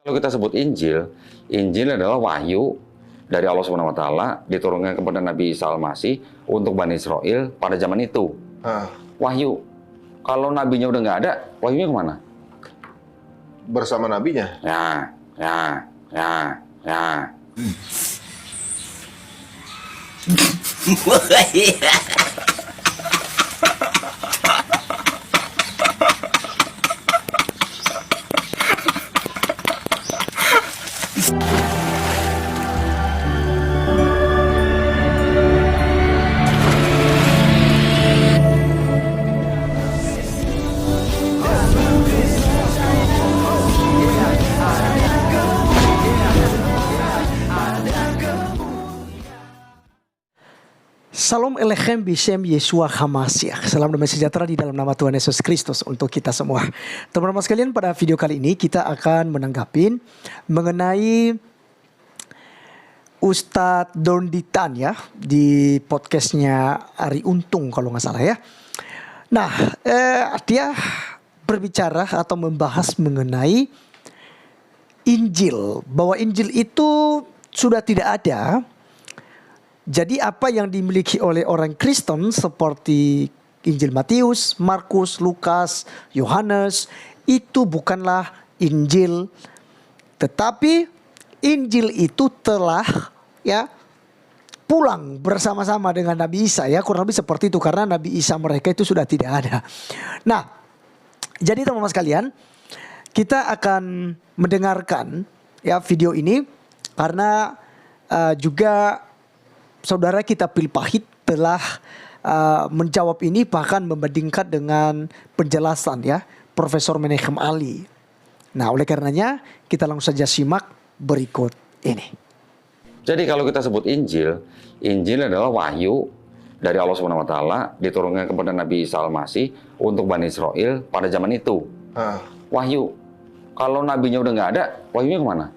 Kalau kita sebut Injil, Injil adalah wahyu dari Allah Subhanahu wa taala diturunkan kepada Nabi Isa Al-Masih untuk Bani Israel pada zaman itu. Wahyu. Kalau nabinya udah nggak ada, wahyunya kemana? Bersama nabinya. Ya. Salam Elechem Bishem Yeshua HaMashiach. Salam damai sejahtera di dalam nama Tuhan Yesus Kristus untuk kita semua. Teman-teman sekalian, pada video kali ini kita akan menanggapi mengenai Ustadz Donditan ya, di podcastnya Ari Untung kalau nggak salah ya. Nah, dia berbicara atau membahas mengenai Injil, bahwa Injil itu sudah tidak ada. Jadi apa yang dimiliki oleh orang Kristen seperti Injil Matius, Markus, Lukas, Yohanes itu bukanlah Injil. Tetapi Injil itu telah ya pulang bersama-sama dengan Nabi Isa ya, kurang lebih seperti itu, karena Nabi Isa mereka itu sudah tidak ada. Nah, jadi teman-teman sekalian, kita akan mendengarkan ya video ini karena juga saudara kita Pil Pahit telah menjawab ini, bahkan membandingkan dengan penjelasan ya Profesor Menachem Ali. Nah, oleh karenanya kita langsung saja simak berikut ini. Jadi kalau kita sebut Injil, Injil adalah wahyu dari Allah Subhanahu wa taala diturunkan kepada Nabi Isa Al-Masih untuk Bani Israel pada zaman itu. Wahyu. Kalau nabinya udah nggak ada, wahyunya kemana?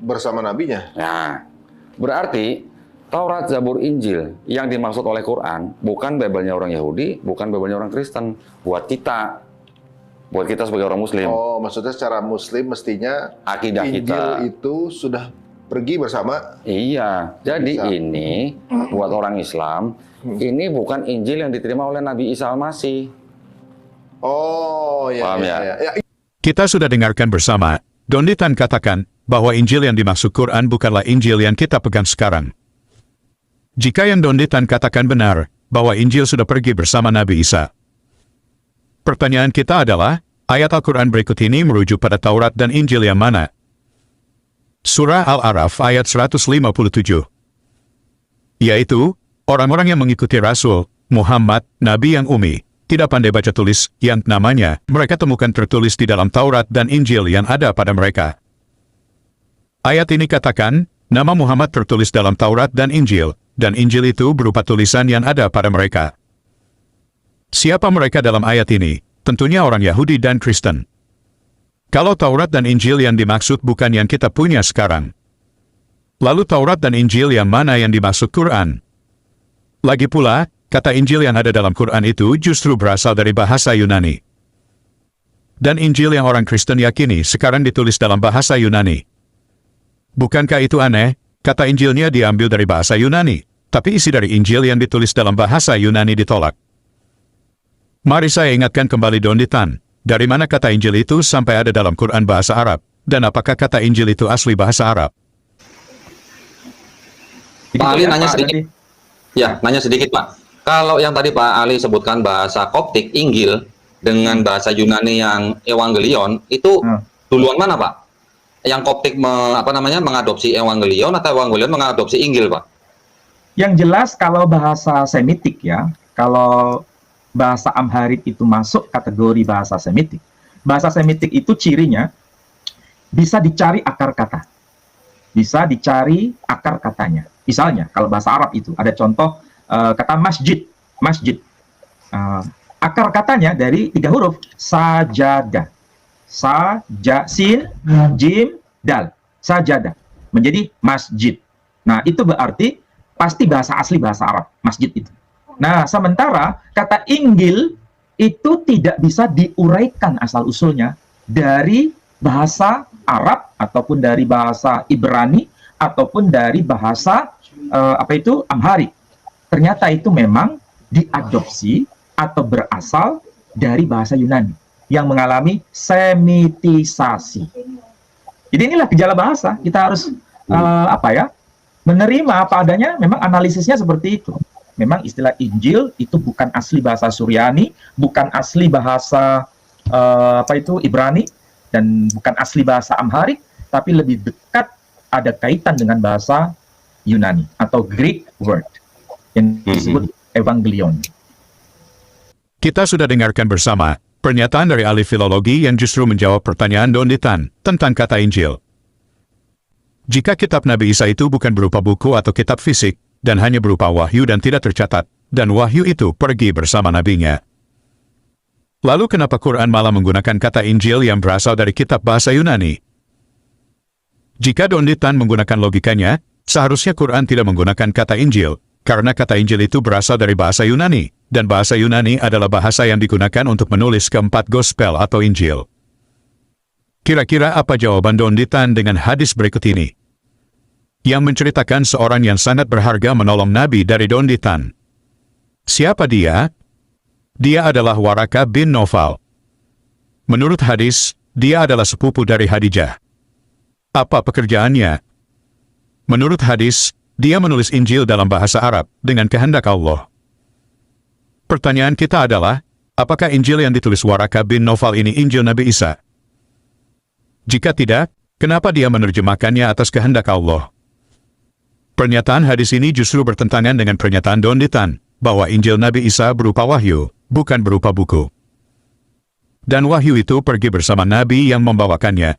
Bersama nabinya. Ya. Berarti Taurat, Zabur, Injil yang dimaksud oleh Quran bukan Bible-nya orang Yahudi, bukan Bible-nya orang Kristen. Buat kita sebagai orang Muslim. Oh, maksudnya secara Muslim mestinya akidah Injil kita itu sudah pergi bersama. Iya, jadi Isa. ini buat orang Islam, ini bukan Injil yang diterima oleh Nabi Isa Al-Masih. Oh, ya. Paham ya? Kita sudah dengarkan bersama, Donditan katakan bahwa Injil yang dimaksud Quran bukanlah Injil yang kita pegang sekarang. Jika yang Donditan katakan benar, bahwa Injil sudah pergi bersama Nabi Isa. Pertanyaan kita adalah, ayat Al-Quran berikut ini merujuk pada Taurat dan Injil yang mana? Surah Al-A'raf ayat 157. Yaitu, orang-orang yang mengikuti Rasul, Muhammad, Nabi yang ummi, tidak pandai baca tulis, yang namanya mereka temukan tertulis di dalam Taurat dan Injil yang ada pada mereka. Ayat ini katakan, nama Muhammad tertulis dalam Taurat dan Injil, dan Injil itu berupa tulisan yang ada pada mereka. Siapa mereka dalam ayat ini? Tentunya orang Yahudi dan Kristen. Kalau Taurat dan Injil yang dimaksud bukan yang kita punya sekarang. Lalu Taurat dan Injil yang mana yang dimaksud Quran? Lagi pula, kata Injil yang ada dalam Quran itu justru berasal dari bahasa Yunani. Dan Injil yang orang Kristen yakini sekarang ditulis dalam bahasa Yunani. Bukankah itu aneh? Kata Injilnya diambil dari bahasa Yunani, tapi isi dari Injil yang ditulis dalam bahasa Yunani ditolak. Mari saya ingatkan kembali Donditan, dari mana kata Injil itu sampai ada dalam Quran bahasa Arab, dan apakah kata Injil itu asli bahasa Arab? Pak Ali nanya sedikit. Ya, nanya sedikit Pak. Kalau yang tadi Pak Ali sebutkan bahasa Koptik, Injil, dengan bahasa Yunani yang Evangelion, itu duluan mana Pak? Yang Koptik mengadopsi Evangelion atau Evangelion mengadopsi Injil, Pak? Yang jelas kalau bahasa Semitik ya, kalau bahasa Amharik itu masuk kategori bahasa Semitik. Bahasa Semitik itu cirinya bisa dicari akar kata. Bisa dicari akar katanya. Misalnya kalau bahasa Arab itu ada contoh kata masjid. Masjid. Akar katanya dari 3 huruf, sajadah. Sin, jim, dal, sajadah, menjadi masjid. Nah, itu berarti pasti bahasa asli bahasa Arab, masjid itu. Nah, sementara kata Injil itu tidak bisa diuraikan asal-usulnya dari bahasa Arab ataupun dari bahasa Ibrani ataupun dari bahasa Amhari. Ternyata itu memang diadopsi atau berasal dari bahasa Yunani yang mengalami semitisasi. Jadi inilah gejala bahasa. Kita harus menerima apa adanya. Memang analisisnya seperti itu. Memang istilah Injil itu bukan asli bahasa Suryani, bukan asli bahasa Ibrani, dan bukan asli bahasa Amharic, tapi lebih dekat ada kaitan dengan bahasa Yunani atau Greek word yang disebut Evangelion. Kita sudah dengarkan bersama pernyataan dari ahli filologi yang justru menjawab pertanyaan Donditan tentang kata Injil. Jika kitab Nabi Isa itu bukan berupa buku atau kitab fisik, dan hanya berupa wahyu dan tidak tercatat, dan wahyu itu pergi bersama nabinya. Lalu kenapa Quran malah menggunakan kata Injil yang berasal dari kitab bahasa Yunani? Jika Donditan menggunakan logikanya, seharusnya Quran tidak menggunakan kata Injil, karena kata Injil itu berasal dari bahasa Yunani, dan bahasa Yunani adalah bahasa yang digunakan untuk menulis keempat gospel atau Injil. Kira-kira apa jawaban Donditan dengan hadis berikut ini? Yang menceritakan seorang yang sangat berharga menolong Nabi dari Donditan. Siapa dia? Dia adalah Waraka bin Nawfal. Menurut hadis, dia adalah sepupu dari Khadijah. Apa pekerjaannya? Menurut hadis, dia menulis Injil dalam bahasa Arab dengan kehendak Allah. Pertanyaan kita adalah, apakah Injil yang ditulis Waraka bin Nawfal ini Injil Nabi Isa? Jika tidak, kenapa dia menerjemahkannya atas kehendak Allah? Pernyataan hadis ini justru bertentangan dengan pernyataan Donditan, bahwa Injil Nabi Isa berupa wahyu, bukan berupa buku. Dan wahyu itu pergi bersama Nabi yang membawakannya.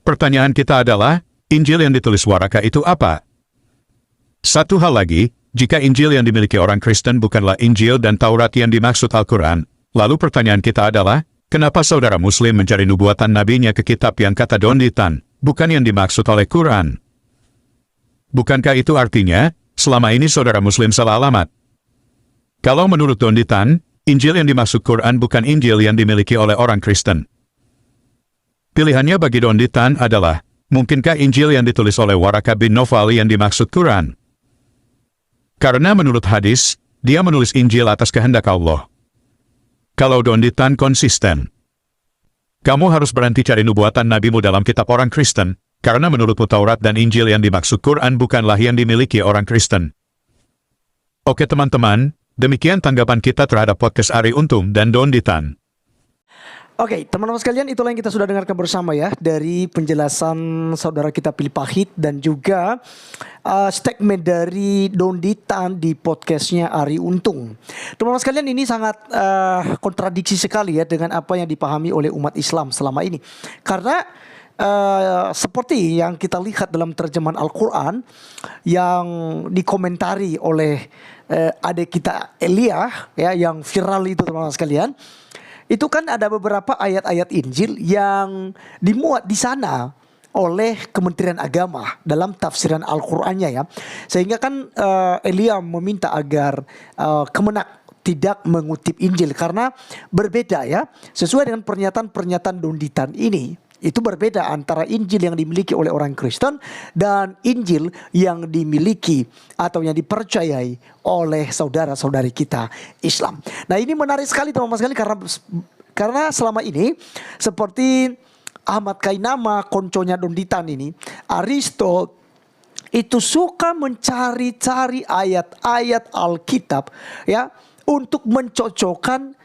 Pertanyaan kita adalah, Injil yang ditulis Waraka itu apa? Satu hal lagi, jika Injil yang dimiliki orang Kristen bukanlah Injil dan Taurat yang dimaksud Al-Quran, lalu pertanyaan kita adalah, kenapa saudara Muslim mencari nubuatan nabinya ke kitab yang kata Donditan, bukan yang dimaksud oleh Quran? Bukankah itu artinya, selama ini saudara Muslim salah alamat? Kalau menurut Donditan, Injil yang dimaksud Quran bukan Injil yang dimiliki oleh orang Kristen. Pilihannya bagi Donditan adalah, mungkinkah Injil yang ditulis oleh Waraka bin Nawfal yang dimaksud Quran? Karena menurut hadis, dia menulis Injil atas kehendak Allah. Kalau Donditan konsisten, kamu harus berhenti cari nubuatan nabimu dalam kitab orang Kristen, karena menurutmu Taurat dan Injil yang dimaksud Quran bukanlah yang dimiliki orang Kristen. Oke teman-teman, demikian tanggapan kita terhadap podcast Ari Untung dan Donditan. Oke, teman-teman sekalian, itulah yang kita sudah dengarkan bersama ya dari penjelasan saudara kita Philip Pahit dan juga statement dari Donditan di podcastnya Ari Untung. Teman-teman sekalian, ini sangat kontradiksi sekali ya dengan apa yang dipahami oleh umat Islam selama ini. Karena seperti yang kita lihat dalam terjemahan Al-Quran yang dikomentari oleh adik kita Elia ya, yang viral itu teman-teman sekalian. Itu kan ada beberapa ayat-ayat Injil yang dimuat di sana oleh Kementerian Agama dalam tafsiran Al-Qur'annya ya. Sehingga kan Elia meminta agar Kemenak tidak mengutip Injil karena berbeda ya. Sesuai dengan pernyataan-pernyataan Donditan ini, itu berbeda antara Injil yang dimiliki oleh orang Kristen dan Injil yang dimiliki atau yang dipercayai oleh saudara-saudari kita Islam. Nah, ini menarik sekali teman-teman sekali karena selama ini seperti Ahmad Kainama, konconya Donditan ini, Aristo itu suka mencari-cari ayat-ayat Alkitab ya untuk mencocokkan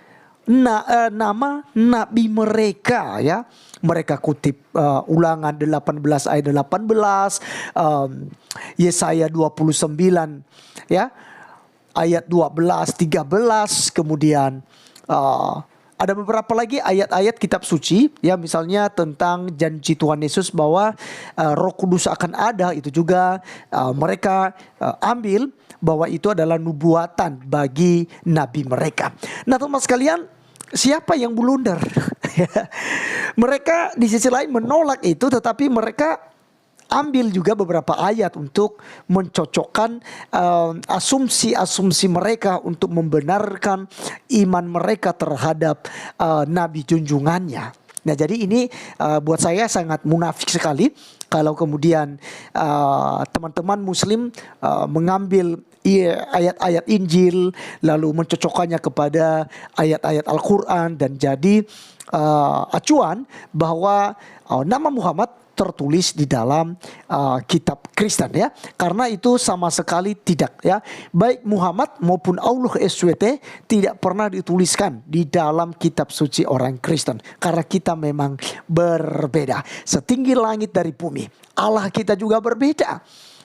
nama nabi mereka ya. Mereka kutip Ulangan 18 ayat 18, Yesaya 29 ya, ayat 12, 13, kemudian ada beberapa lagi ayat-ayat kitab suci ya, misalnya tentang janji Tuhan Yesus bahwa Roh Kudus akan ada, itu juga mereka ambil bahwa itu adalah nubuatan bagi nabi mereka. Nah, teman-teman sekalian, siapa yang blunder? Mereka di sisi lain menolak itu, tetapi mereka ambil juga beberapa ayat untuk mencocokkan asumsi-asumsi mereka untuk membenarkan iman mereka terhadap nabi junjungannya. Nah, jadi ini buat saya sangat munafik sekali kalau kemudian teman-teman Muslim mengambil ayat-ayat Injil lalu mencocokkannya kepada ayat-ayat Al-Quran dan jadi acuan bahwa nama Muhammad tertulis di dalam kitab Kristen ya, karena itu sama sekali tidak ya, baik Muhammad maupun Allah SWT tidak pernah dituliskan di dalam kitab suci orang Kristen, karena kita memang berbeda setinggi langit dari bumi. Allah kita juga berbeda.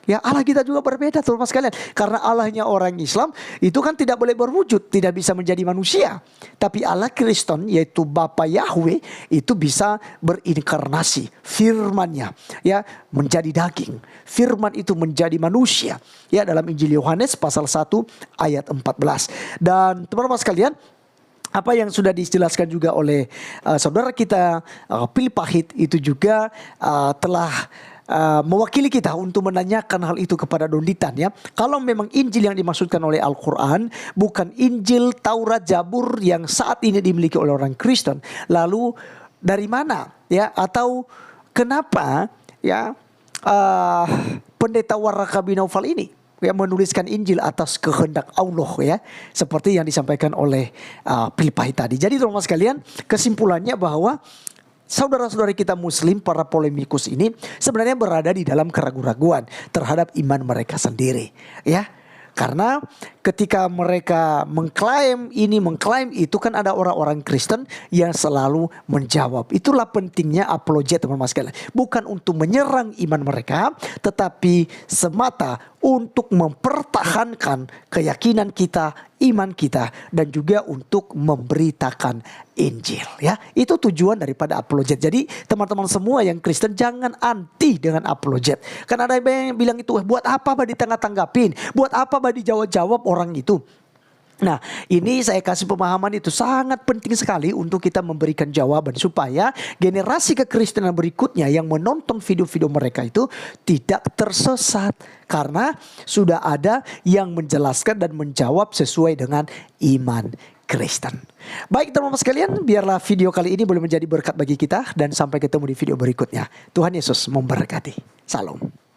Ya, Allah kita juga berbeda teman-teman sekalian. Karena Allahnya orang Islam itu kan tidak boleh berwujud, tidak bisa menjadi manusia. Tapi Allah Kristen yaitu Bapa Yahweh itu bisa berinkarnasi. Firman-Nya ya menjadi daging. Firman itu menjadi manusia. Ya, dalam Injil Yohanes pasal 1 ayat 14. Dan teman-teman sekalian, apa yang sudah dijelaskan juga oleh saudara kita Philip Pahit itu juga telah mewakili kita untuk menanyakan hal itu kepada Don Ditan ya. Kalau memang Injil yang dimaksudkan oleh Al-Quran bukan Injil, Taurat, Zabur yang saat ini dimiliki oleh orang Kristen, lalu dari mana ya, atau kenapa ya pendeta Waraka Binaufal ini yang menuliskan Injil atas kehendak Allah ya, seperti yang disampaikan oleh Philip Pahit tadi. Jadi teman-teman sekalian, kesimpulannya bahwa saudara-saudari kita Muslim, para polemikus ini sebenarnya berada di dalam keraguan-raguan terhadap iman mereka sendiri ya. Karena ketika mereka mengklaim ini, mengklaim itu, kan ada orang-orang Kristen yang selalu menjawab. Itulah pentingnya apologet teman-teman sekalian. Bukan untuk menyerang iman mereka, tetapi semata untuk mempertahankan keyakinan kita, iman kita, dan juga untuk memberitakan Injil ya. Itu tujuan daripada apologet. Jadi teman-teman semua yang Kristen jangan anti dengan apologet. Kan ada yang bilang itu, buat apa bah ditanggapi-tanggapin, buat apa bah dijawab-jawab orang itu. Nah, ini saya kasih pemahaman itu sangat penting sekali untuk kita memberikan jawaban supaya generasi kekristenan berikutnya yang menonton video-video mereka itu tidak tersesat, karena sudah ada yang menjelaskan dan menjawab sesuai dengan iman Kristen. Baik teman-teman sekalian, biarlah video kali ini boleh menjadi berkat bagi kita dan sampai ketemu di video berikutnya. Tuhan Yesus memberkati. Salam.